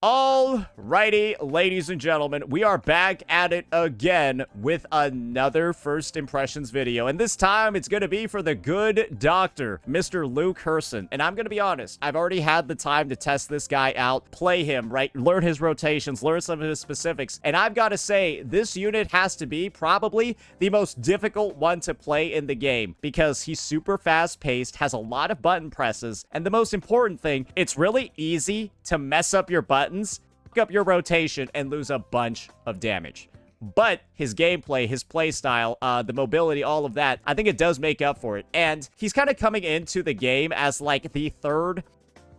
Alrighty, ladies and gentlemen, we are back at it again with another first impressions video. And this time, it's going to be for the good doctor, Mr. Luuk Herssen. And I'm going to be honest, I've already had the time to test this guy out, play him, right? Learn his rotations, learn some of his specifics. And I've got to say, this unit has to be probably the most difficult one to play in the game because he's super fast-paced, has a lot of button presses, and the most important thing, it's really easy to mess up your buttons, pick up your rotation, and lose a bunch of damage. But his gameplay, his playstyle, the mobility, all of that, I think it does make up for it. And he's kind of coming into the game as like the third,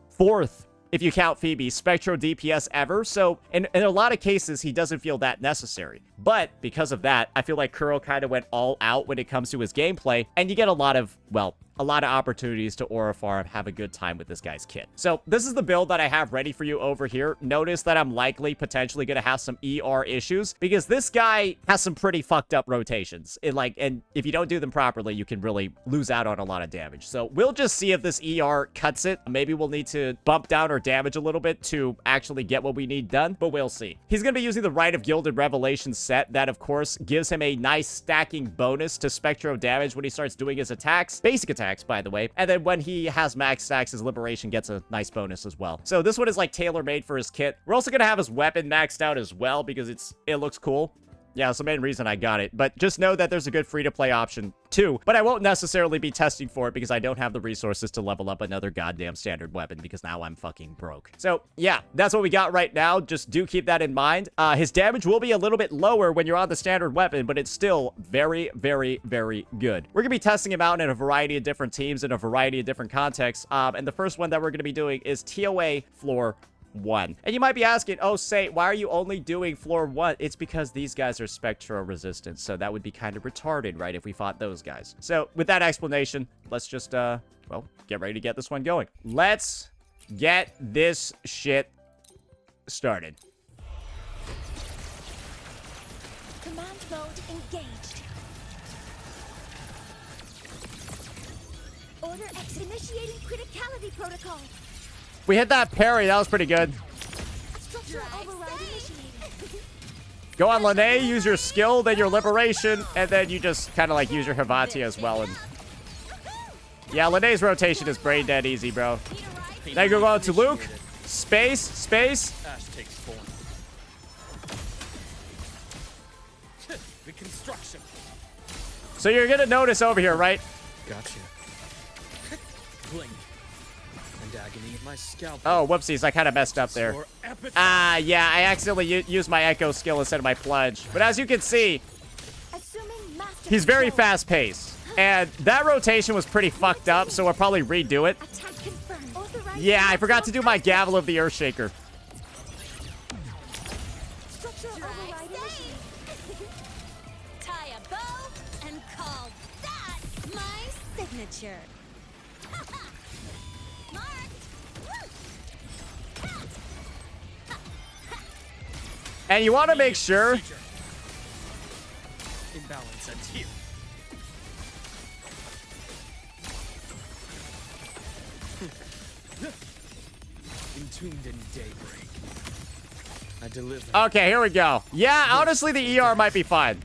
fourth, if you count Phoebe, Spectro DPS ever. So in a lot of cases, he doesn't feel that necessary. But because of that, I feel like Kuro kind of went all out when it comes to his gameplay. And you get a lot of, well, a lot of opportunities to aura farm, have a good time with this guy's kit. So this is the build that I have ready for you over here. Notice that I'm likely potentially going to have some ER issues because this guy has some pretty fucked up rotations. And if you don't do them properly, you can really lose out on a lot of damage. So we'll just see if this ER cuts it. Maybe we'll need to bump down our damage a little bit to actually get what we need done, but we'll see. He's going to be using the Rite of Gilded Revelation set that, of course, gives him a nice stacking bonus to Spectro damage when he starts doing his attacks. Basic attacks, by the way. And then when he has max stacks, his Liberation gets a nice bonus as well. So this one is like tailor-made for his kit. We're also going to have his weapon maxed out as well because it looks cool. Yeah, that's the main reason I got it. But just know that there's a good free-to-play option too. But I won't necessarily be testing for it because I don't have the resources to level up another goddamn standard weapon because now I'm fucking broke. So yeah, that's what we got right now. Just do keep that in mind. His damage will be a little bit lower when you're on the standard weapon, but it's still very, very, very good. We're going to be testing him out in a variety of different teams in a variety of different contexts. And the first one that we're going to be doing is TOA Floor 1. And you might be asking, oh, Say, why are you only doing floor 1? It's because these guys are Spectro resistant, so that would be kind of retarded, right, if we fought those guys. So, with that explanation, let's just, well, get ready to get this one going. Let's get this shit started. Command mode engaged. Order X initiating criticality protocol. We hit that parry. That was pretty good. Structural override initiated. Go on, Lynae. Use your skill, then your Liberation, and then you just kind of like use your Havati as well. And yeah, Lynae's rotation is brain dead easy, bro. Now you go on to Luuk. Space. Ash takes form. Reconstruction. So you're gonna notice over here, right? Gotcha. Blink. Agony of my scalp. Oh, whoopsies. I kind of messed up there. Yeah, I accidentally used my Echo skill instead of my Pledge. But as you can see, he's very fast-paced. And that rotation was pretty fucked up, so we'll probably redo it. Yeah, I forgot to do my Gavel of the Earthshaker. Tie a bow and call that my signature. And you want to make sure... Imbalance ends here. Entombed in daybreak. I deliver. Okay, here we go. Yeah, honestly, the ER might be fine.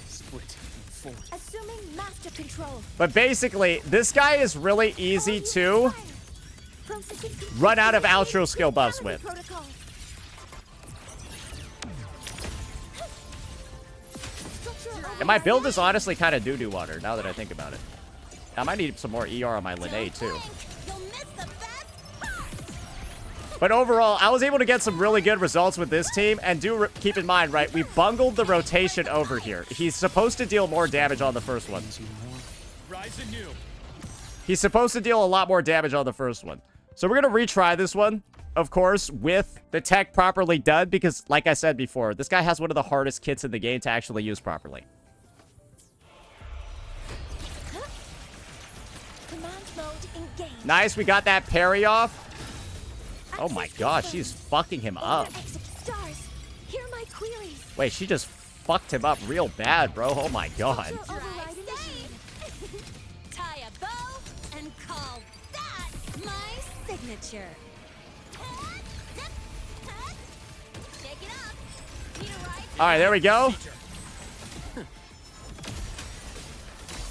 Split in four. Assuming master control. But basically, this guy is really easy to run out of outro skill buffs with. And my build is honestly kind of doo-doo water, now that I think about it. I might need some more ER on my Lynae, too. But overall, I was able to get some really good results with this team. And do keep in mind, right, we bungled the rotation over here. He's supposed to deal more damage on the first one. He's supposed to deal a lot more damage on the first one. So we're going to retry this one, of course, with the tech properly done. Because, like I said before, this guy has one of the hardest kits in the game to actually use properly. Nice, we got that parry off. Oh my gosh, she's fucking him up. Wait, she just fucked him up real bad, bro. Oh my god. Tie a bow and call that my signature. All right, there we go.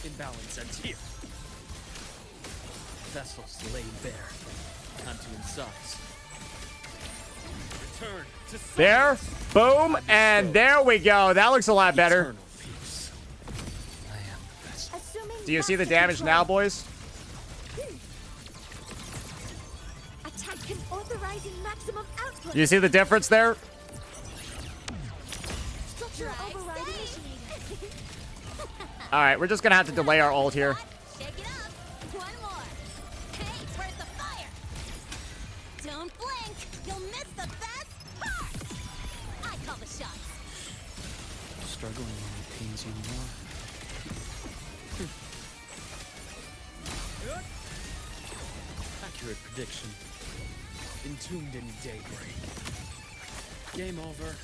Imbalance ends here. Vessels laid bare. Time to incise. Return to There. silence. Boom. And there we go. That looks a lot better. Eternal peace. I am the best. Assuming Do you see the master damage control. now, boys? Attack can authorizing maximum output. You see the difference there? Structure override initiated. All right, we're just going to have to delay our ult here. Shake it up. One more. Hey, where's the fire? Don't blink. You'll miss the best part. I call the shots. Struggling only pains you more. Accurate prediction. Entombed in daybreak. Game over.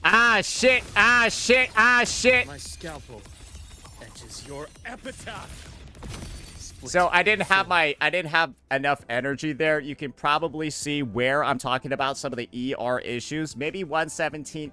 Ah, shit. Ah, shit. Ah, shit. My scalpel etches your epitaph. Split So I didn't in have four. I didn't have enough energy there. You can probably see where I'm talking about some of the ER issues. Maybe 117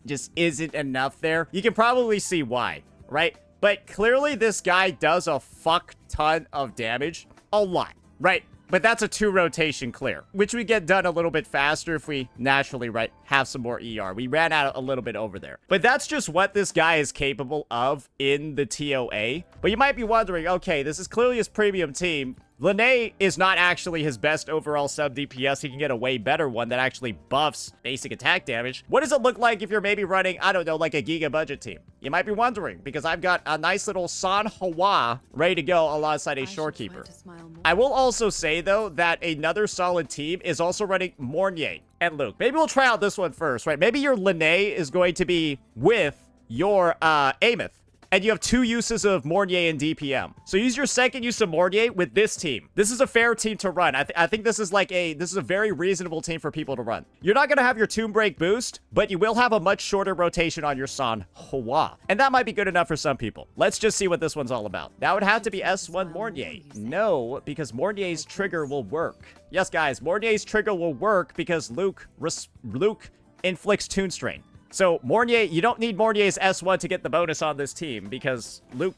just isn't enough there. You can probably see why, right? But clearly this guy does a fuck ton of damage. A lot, right? But that's a 2 rotation clear, which we get done a little bit faster if we naturally, right, have some more ER. We ran out a little bit over there. But that's just what this guy is capable of in the TOA. But you might be wondering, okay, this is clearly his premium team. Lynae is not actually his best overall sub DPS. He can get a way better one that actually buffs basic attack damage. What does it look like if you're maybe running, I don't know, like a Giga budget team? You might be wondering, because I've got a nice little Sanhua ready to go alongside a Shorekeeper. I will also say, though, that another solid team is also running Mornye and Luuk. Maybe we'll try out this one first, right? Maybe your Lynae is going to be with your Ameth. And you have 2 uses of Mornye and DPM. So use your second use of Mornye with this team. This is a fair team to run. I think this is like this is a very reasonable team for people to run. You're not going to have your Tomb Break boost, but you will have a much shorter rotation on your Sanhua. And that might be good enough for some people. Let's just see what this one's all about. That would have to be S1 Mornye. No, because Mornye's trigger will work. Yes, guys, Mornye's trigger will work because Luuk inflicts Toon Strain. So, Mornye, you don't need Mornye's S1 to get the bonus on this team because Luuk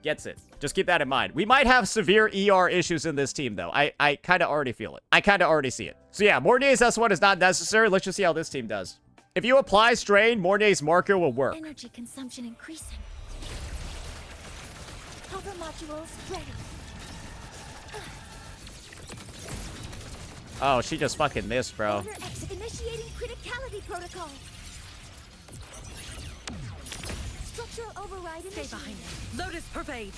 gets it. Just keep that in mind. We might have severe ER issues in this team, though. I kind of already feel it. I kind of already see it. So, yeah, Mornye's S1 is not necessary. Let's just see how this team does. If you apply Strain, Mornye's marker will work. Energy consumption increasing. Hover modules ready. Oh, she just fucking missed, bro. Order X initiating criticality protocol. Structural override Stay initiated. behind me. Lotus pervade.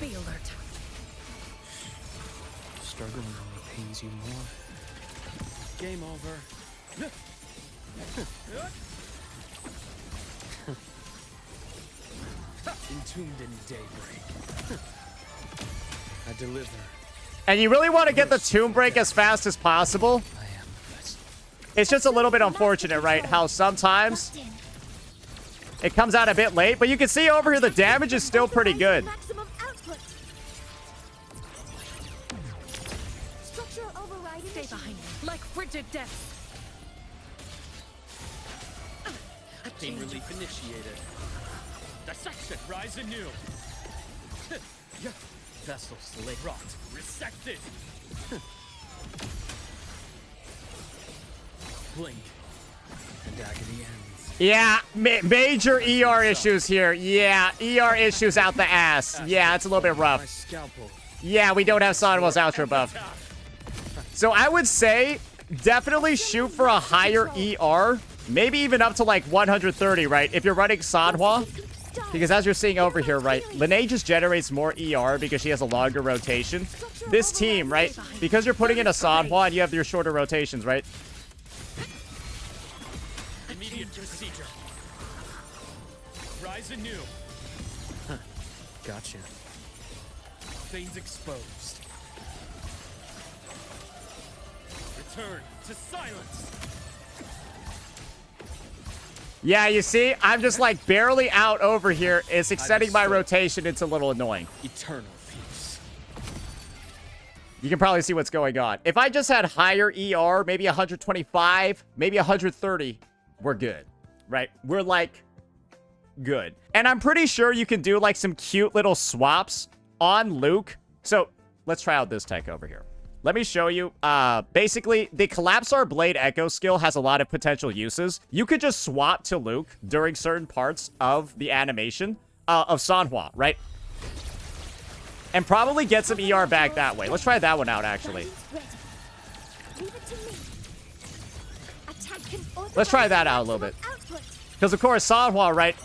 Be alert. Struggling only pains you more. Game over. Entombed in daybreak. I deliver. And you really want to get the Tomb Break as fast as possible. I am the best. It's just a little bit unfortunate, right? How sometimes Locked in. it comes out a bit late, but you can see over here the damage is still pretty good. Maximum output. Structural override Stay initiated. behind me. Like frigid death. Pain relief initiated. Dissection, rise anew. Vessels lay rot, resected. Blink, and agony ends. Yeah, major ER issues here. Yeah, ER issues out the ass. Yeah, it's a little bit My rough. scalpel. Yeah, we don't have Sanhua's outro buff. So I would say definitely shoot for a higher ER. Maybe even up to like 130, right? If you're running Sanhua. Because as you're seeing over here, right, Lynae just generates more ER because she has a longer rotation. This team, right, because you're putting in a Sanhua and you have your shorter rotations, right? Immediate procedure. Rise anew. Gotcha. Veins exposed. Return to silence. Yeah, you see, I'm just like barely out over here. It's extending my rotation. It's a little annoying. Eternal peace. You can probably see what's going on. If I just had higher ER, maybe 125, maybe 130, we're good, right? We're like good. And I'm pretty sure you can do like some cute little swaps on Luuk. So let's try out this tech over here. Let me show you. Basically, the Collapsar Blade Echo skill has a lot of potential uses. You could just swap to Luuk during certain parts of the animation of Sanhua, right? And probably get some ER back that way. Let's try that one out, actually. Let's try that out a little bit. Because, of course, Sanhua, right?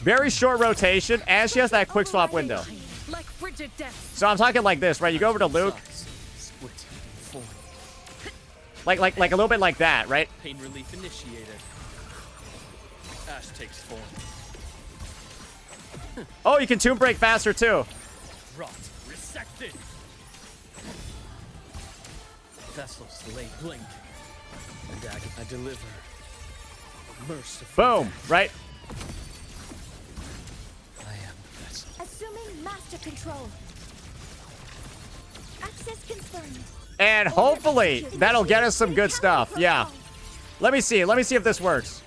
Very short rotation, and she has that quick swap window. Like frigid death. So I'm talking like this, right? You go over to Luuk. Like a little bit like that, right? Pain relief initiated. Ash takes form. Oh, you can tomb break faster, too. Rot resected. Vessels lay blink. And I deliver. Merciful. Boom, right? I am the vessel. Assuming master control. Access confirmed. And hopefully, that'll get us some good stuff. Yeah. Let me see. Let me see if this works.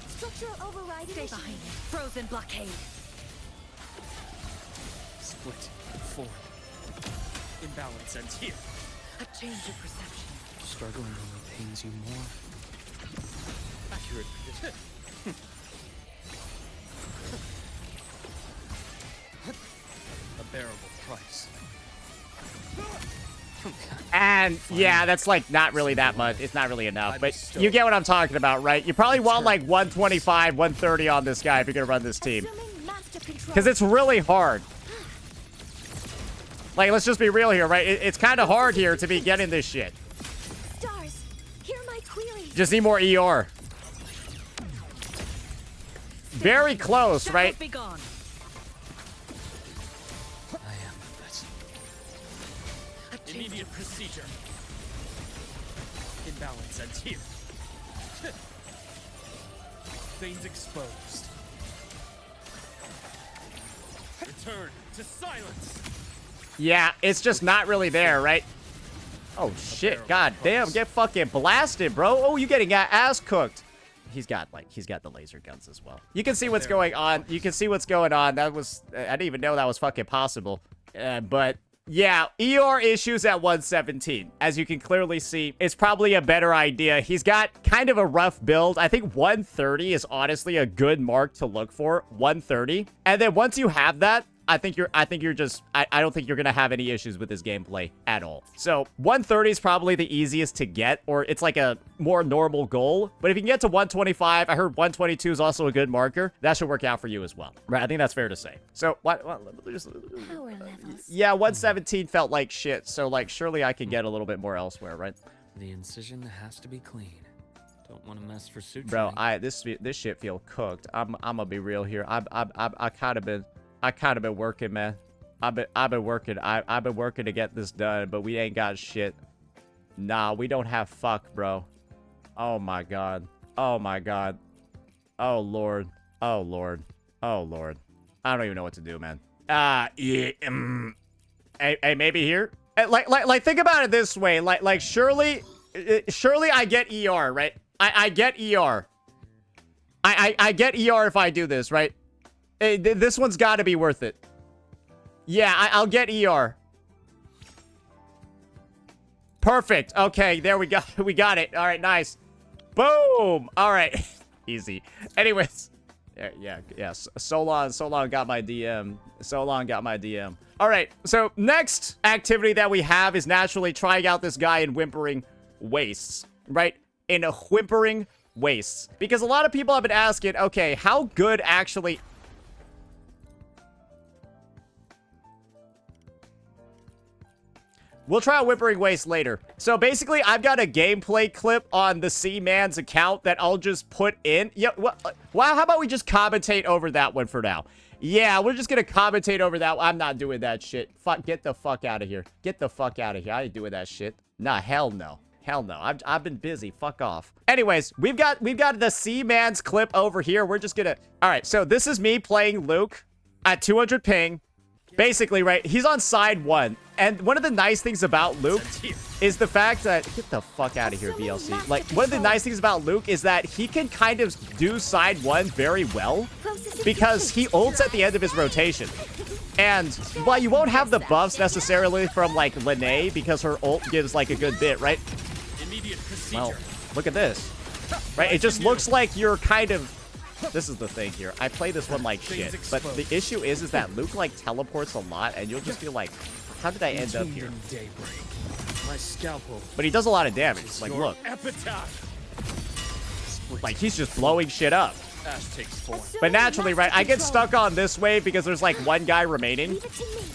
Structural override Stay behind. Frozen blockade. Split form. Imbalance ends here. A change of perception. Struggling only pains you more. Accurate prediction. A bearable price. And yeah, that's like not really that much. It's not really enough, but you get what I'm talking about, right? You probably want like 125, 130 on this guy if you're gonna run this team, because it's really hard. Like, let's just be real here, right? It's kind of hard here to be getting this shit. Stars, hear my queries. Just need more ER. Very close, right? Be gone. I am the vessel. Immediate procedure. Imbalance ends here. Veins exposed. Return to silence. Yeah, it's just not really there, right? Oh shit! God damn! Get fucking blasted, bro! Oh, you getting ass cooked? He's got the laser guns as well. You can see what's going on. You can see what's going on. That was I didn't even know that was fucking possible. But yeah, ER issues at 117. As you can clearly see, it's probably a better idea. He's got kind of a rough build. I think 130 is honestly a good mark to look for. 130, and then once you have that, I don't think you're gonna have any issues with his gameplay at all. So 130 is probably the easiest to get, or it's like a more normal goal. But if you can get to 125, I heard 122 is also a good marker. That should work out for you as well, right? I think that's fair to say. So what? Power levels. Yeah, 117 felt like shit. So like, surely I can get a little bit more elsewhere, right? The incision has to be clean. Don't want to mess for suturing. Bro, this shit feel cooked. I'm gonna be real here. I kind of been working, man. I've been working. I've been working to get this done, but we ain't got shit. Nah, we don't have fuck, bro. Oh my god. Oh my god. Oh lord. Oh lord. Oh lord. I don't even know what to do, man. Yeah. Hey, maybe here. Like, think about it this way. Like, surely I get ER, right? I get ER. I get ER if I do this, right? This one's got to be worth it. Yeah, I'll get ER. Perfect. Okay, there we go. We got it. All right, nice. Boom. All right. Easy. Anyways. Yeah. Solon got my DM. Solon got my DM. All right. So next activity that we have is naturally trying out this guy in Whimpering Wastes, right? In a Whimpering Wastes. Because a lot of people have been asking, okay, how good actually... We'll try out Whimpering Waste later. So basically, I've got a gameplay clip on the C-Man's account that I'll just put in. Yeah, well, how about we just commentate over that one for now? Yeah, we're just gonna commentate over that. I'm not doing that shit. Fuck, get the fuck out of here. Get the fuck out of here. I ain't doing that shit. Nah, hell no. Hell no. I've been busy. Fuck off. Anyways, we've got the C-Man's clip over here. We're just gonna... All right, so this is me playing Luuk at 200 ping Basically, right, he's on side 1. And one of the nice things about Luuk is the fact that... Get the fuck out of here, VLC. Like, one of the nice things about Luuk is that he can kind of do side 1 very well because he ults at the end of his rotation. And while you won't have the buffs necessarily from, like, Lynae because her ult gives, like, a good bit, right? Well, look at this. Right? It just looks like you're kind of... This is the thing here. I play this one like shit, but the issue is that Luuk like teleports a lot, and you'll just be like, how did I end up here? My scalpel. But he does a lot of damage. Like, look. Like, he's just blowing shit up. But naturally, right, I get stuck on this wave because there's like one guy remaining.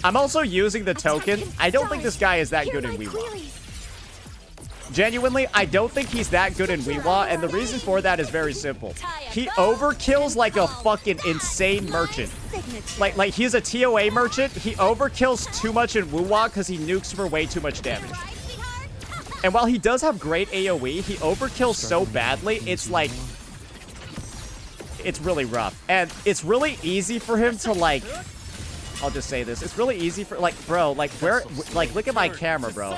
I'm also using the token. I don't think this guy is that good in WHiWA. Genuinely, I don't think he's that good in WHiWA, and the reason for that is very simple. He overkills like a fucking insane merchant. Like he's a TOA merchant. He overkills too much in WHiWA because he nukes for way too much damage. And while he does have great AoE, he overkills so badly, it's like... It's really rough. And it's really easy for him to like... I'll just say this. It's really easy for... Like, bro, like, where... Like, look at my camera, bro.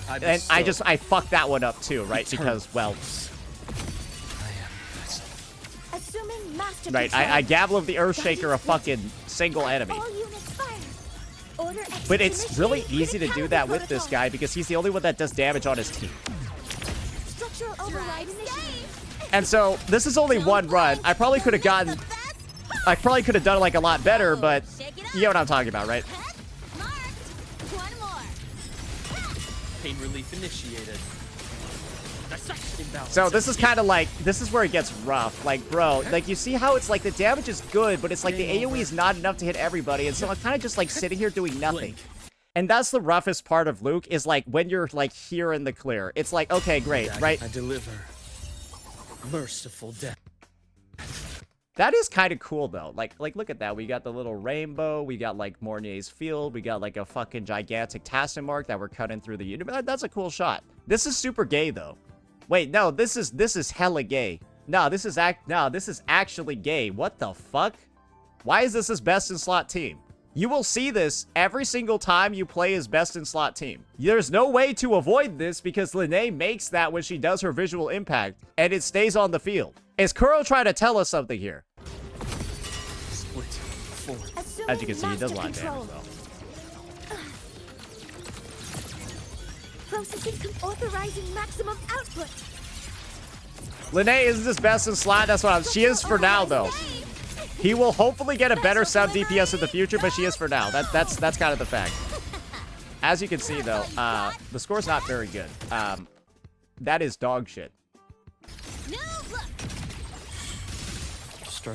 And I fucked that one up too, right? Because, well... Right, I Gavel of the Earthshaker a fucking single enemy. But it's really easy to do that with this guy because he's the only one that does damage on his team. And so, this is only one run. I probably could have gotten... I probably could have done it like a lot better, but you know what I'm talking about, right? Pain relief initiated. So this is kind of like, this is where it gets rough. Like, bro, like, you see how it's like the damage is good, but it's like the AoE is not enough to hit everybody, and so I'm kind of just like sitting here doing nothing. And that's the roughest part of Luuk, is like when you're like here in the clear. It's like, okay, great, right? I deliver merciful death. That is kind of cool, though. Like, look at that. We got the little rainbow. We got, like, Mornye's field. We got, like, a fucking gigantic Tassin mark that we're cutting through the universe. That's a cool shot. This is super gay, though. Wait, no, this is hella gay. No, this is actually gay. What the fuck? Why is this his best in slot team? You will see this every single time you play his best in slot team. There's no way to avoid this because Lynae makes that when she does her visual impact, and it stays on the field. Is Kuro trying to tell us something here? As you can see, he does a lot of damage, though. Processing authorizing maximum output. Lynae is his best in slot. That's what she is for now, though. He will hopefully get a better sub DPS in the future, but she is for now. That's kind of the fact. As you can see, though, the score's not very good. That is dog shit.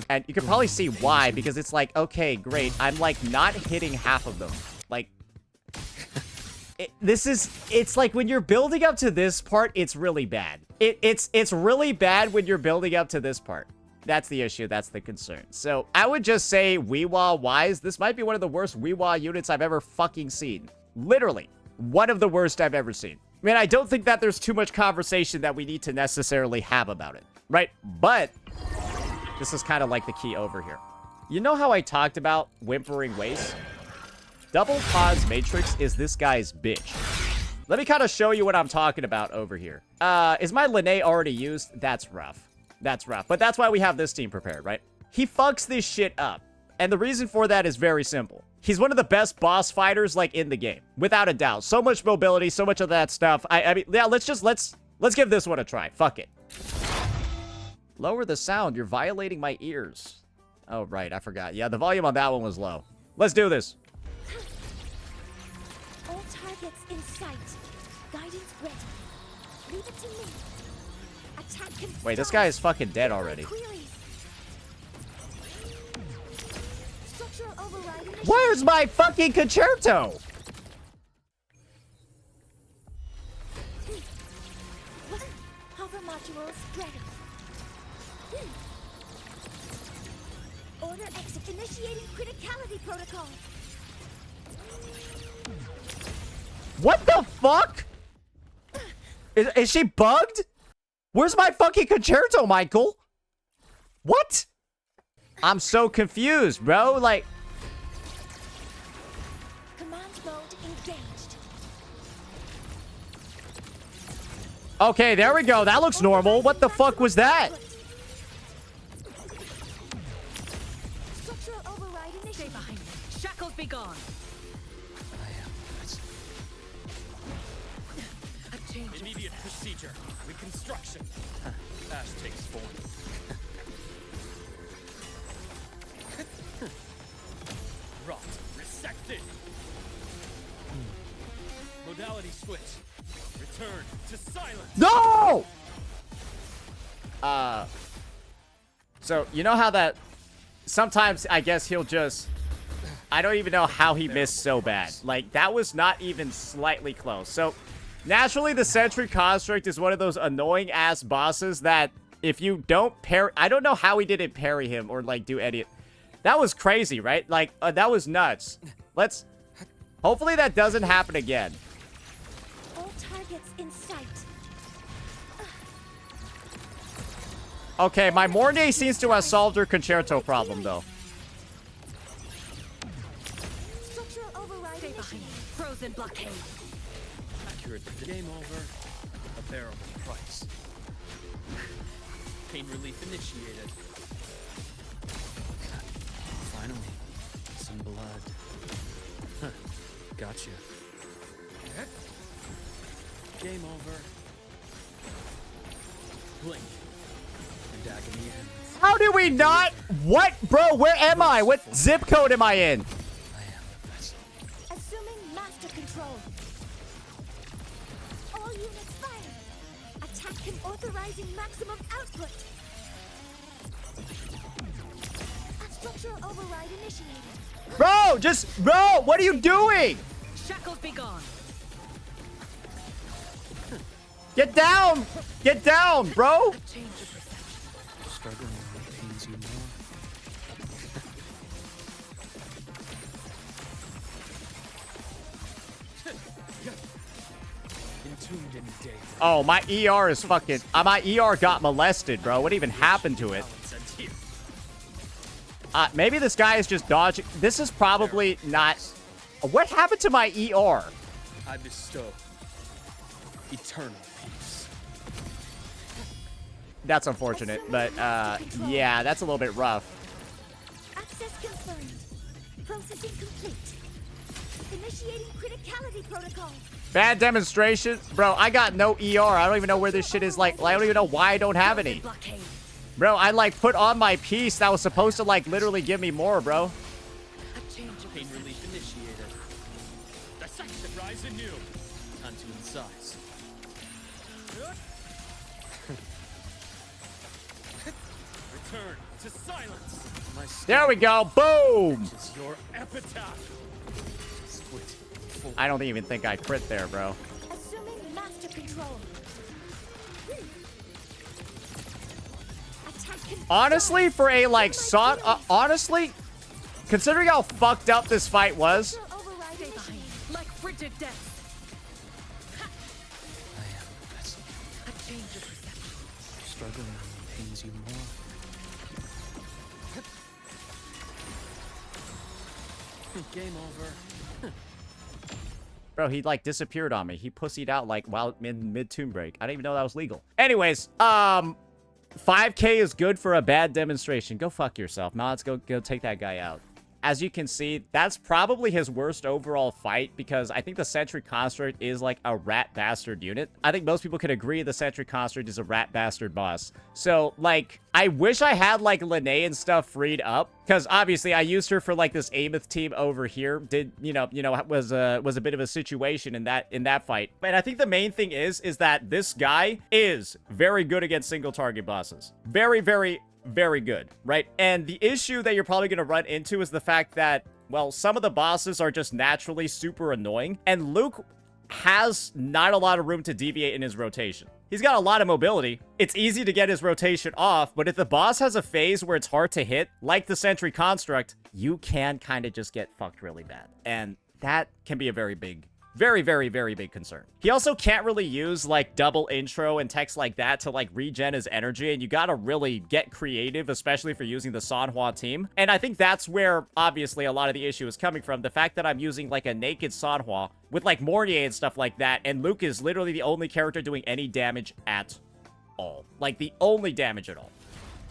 And you can probably see why, because it's like, okay, great. I'm like not hitting half of them. Like, it's like when you're building up to this part, it's really bad. It's really bad when you're building up to this part. That's the issue. That's the concern. So I would just say WHiWA-wise, this might be one of the worst WHiWA units I've ever fucking seen. Literally, one of the worst I've ever seen. I mean, I don't think that there's too much conversation that we need to necessarily have about it, right? But this is kind of like the key over here. You know how I talked about Wuthering Waves? Double Pause Matrix is this guy's bitch. Let me kind of show you what I'm talking about over here. Is my Lynae already used? That's rough. That's rough. But that's why we have this team prepared, right? He fucks this shit up. And the reason for that is very simple. He's one of the best boss fighters, like, in the game. Without a doubt. So much mobility, so much of that stuff. I mean, yeah, let's give this one a try. Fuck it. Lower the sound. You're violating my ears. Oh, right. I forgot. Yeah, the volume on that one was low. Let's do this. All targets in sight. Guidance ready. Leave it to me. Attack confirmed. Wait, this guy is fucking dead already. Structural override initiated. Where's my fucking concerto? Hover modules ready. Order exit. Initiating criticality protocol. What the fuck? Is she bugged? Where's my fucking concerto, Michael? What? I'm so confused, bro. Like, Okay, there we go. That looks normal. What the fuck was that? Structural override Stay initiated. behind me. Shackles be gone. I am. A change of Immediate procedure. Reconstruction. Ash takes form. Rot. Resected. Modality switch. Return to silence. No! So, you know how that... Sometimes, I guess he'll just... I don't even know how he missed so bad. Like, that was not even slightly close. So, naturally, the Sentry Construct is one of those annoying-ass bosses that if you don't parry... I don't know how he didn't parry him or, like, do any... That was crazy, right? Like, that was nuts. Let's... Hopefully that doesn't happen again. All targets in sight. Okay, my Mornye seems to have solved her concerto problem, though. Structural override Stay behind initiated. me. Frozen blockade. Accurate. Game over. A bearable price. Pain relief initiated. Finally, some blood. Huh. Gotcha. Game over. Blink. And agony ends. How did we not? What? Bro, where am I? What zip code am I in? I am the vessel. Assuming master control. All units fire. Attack him authorizing maximum output. Structural override initiated. Bro, what are you doing? Shackles be gone. Get down! Get down, bro! A change of perception. Struggling only pains you more. Entombed in day. Oh, my ER is fucking... my ER got molested, bro. What even happened to it? Balance ends here. Maybe this guy is just dodging. This is probably not... What happened to my ER? I bestow eternal peace. That's unfortunate, but, yeah, that's a little bit rough. Access confirmed. Processing complete. Initiating criticality protocol. Bad demonstration. Bro, I got no ER. I don't even know where this shit is, like, I don't even know why I don't have Frozen any. blockade. Bro, I, like, put on my piece that was supposed to, like, literally give me more, bro. A change of Pain perception. relief initiated. Dissection rise anew. Time to incise. Return to silence. My There we go. Boom! is your epitaph. Split. Full. I don't even think I crit there, bro. Assuming master control. Attack confirmed. Honestly, for a, like, honestly, considering how fucked up this fight was, Structural override Stay behind initiated. me. Like frigid death. I am the vessel. A change of perception. Struggling only pains you more. Game over. bro, he, like, disappeared on me. He pussied out, like, while mid-tomb break. I didn't even know that was legal. Anyways, 5K is good for a bad demonstration. Go fuck yourself. Mods, go take that guy out. As you can see, that's probably his worst overall fight because I think the Sentry Construct is like a rat bastard unit. I think most people could agree the Sentry Construct is a rat bastard boss. So, like, I wish I had, like, Lynae and stuff freed up because obviously I used her for, like, this Ameth team over here. Did, was a bit of a situation in that fight. And I think the main thing is that this guy is very good against single target bosses. Very, very, very good, right? And the issue that you're probably going to run into is the fact that, well, some of the bosses are just naturally super annoying, and Luuk has not a lot of room to deviate in his rotation. He's got a lot of mobility. It's easy to get his rotation off, but if the boss has a phase where it's hard to hit, like the Sentry Construct, you can kind of just get fucked really bad. And that can be a very big Very, very, very big concern. He also can't really use, like, double intro and text like that to, like, regen his energy, and you gotta really get creative, especially for using the Sanhua team. And I think that's where, obviously, a lot of the issue is coming from. The fact that I'm using, like, a naked Sanhua with, like, Mornye and stuff like that, and Luuk is literally the only character doing any damage at all. Like, the only damage at all.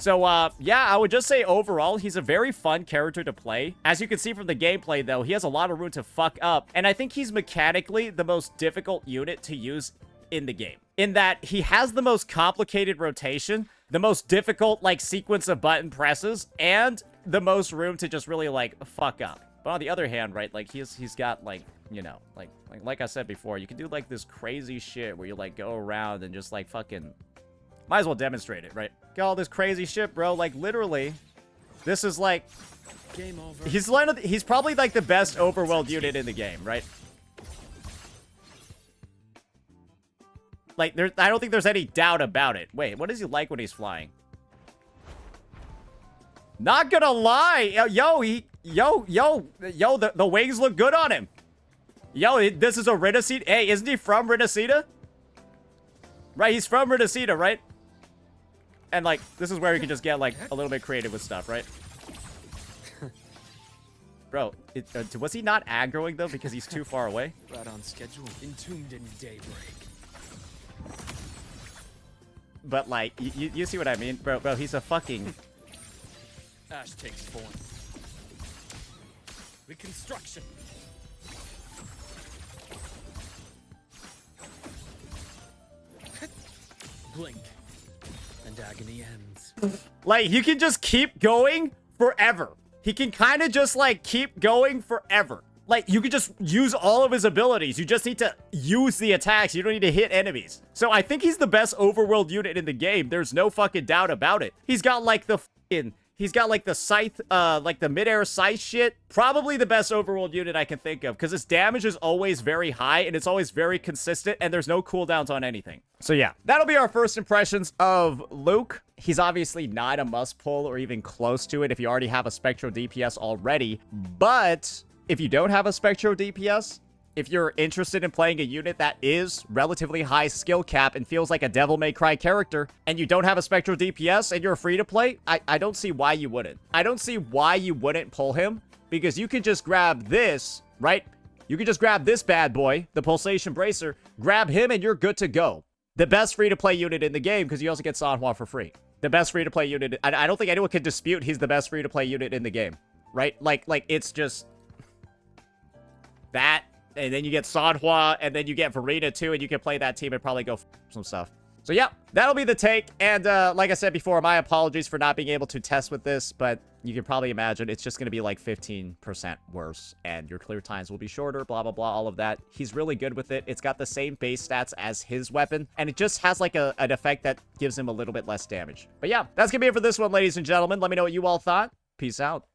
So, yeah, I would just say overall, he's a very fun character to play. As you can see from the gameplay, though, he has a lot of room to fuck up. And I think he's mechanically the most difficult unit to use in the game. In that he has the most complicated rotation, the most difficult, like, sequence of button presses, and the most room to just really, like, fuck up. But on the other hand, right, like, he's got, like, you know, like I said before, you can do, like, this crazy shit where you, like, go around and just, like, fucking... Might as well demonstrate it, right? Got all this crazy shit, bro. Like, literally, this is like... Game over. He's probably, like, the best overworld unit in the game, right? Like, I don't think there's any doubt about it. Wait, what does he like when he's flying? Not gonna lie. The wings look good on him. Yo, this is a Rinascita. Hey, isn't he from Rinascita? Right, he's from Rinascita, right? And, like, this is where you can just get, like, a little bit creative with stuff, right? Bro, was he not aggroing, though, because he's too far away? Right on schedule. Entombed in daybreak. But, like, you see what I mean? Bro, he's a fucking... Ash takes form. Reconstruction. Blink. And agony ends. Like, you can just keep going forever. He can kind of just, like, keep going forever. Like, you could just use all of his abilities. You just need to use the attacks. You don't need to hit enemies. So I think he's the best overworld unit in the game. There's no fucking doubt about it. He's got, like, the fucking... He's got, like, the scythe, like, the mid-air scythe shit. Probably the best overworld unit I can think of, because his damage is always very high, and it's always very consistent, and there's no cooldowns on anything. So, yeah. That'll be our first impressions of Luuk. He's obviously not a must-pull or even close to it if you already have a Spectro DPS already. But if you don't have a Spectro DPS... If you're interested in playing a unit that is relatively high skill cap and feels like a Devil May Cry character, and you don't have a Spectral DPS and you're free to play, I don't see why you wouldn't. I don't see why you wouldn't pull him, because you can just grab this, right? You can just grab this bad boy, the Pulsation Bracer, grab him, and you're good to go. The best free-to-play unit in the game, because you also get Sanhua for free. The best free-to-play unit. I don't think anyone can dispute he's the best free-to-play unit in the game, right? Like it's just... that... And then you get Sanhua, and then you get Verena too, and you can play that team and probably go f some stuff. So yeah, that'll be the take. And like I said before, my apologies for not being able to test with this, but you can probably imagine it's just going to be like 15% worse, and your clear times will be shorter, blah, blah, blah, all of that. He's really good with it. It's got the same base stats as his weapon, and it just has like an effect that gives him a little bit less damage. But yeah, that's going to be it for this one, ladies and gentlemen. Let me know what you all thought. Peace out.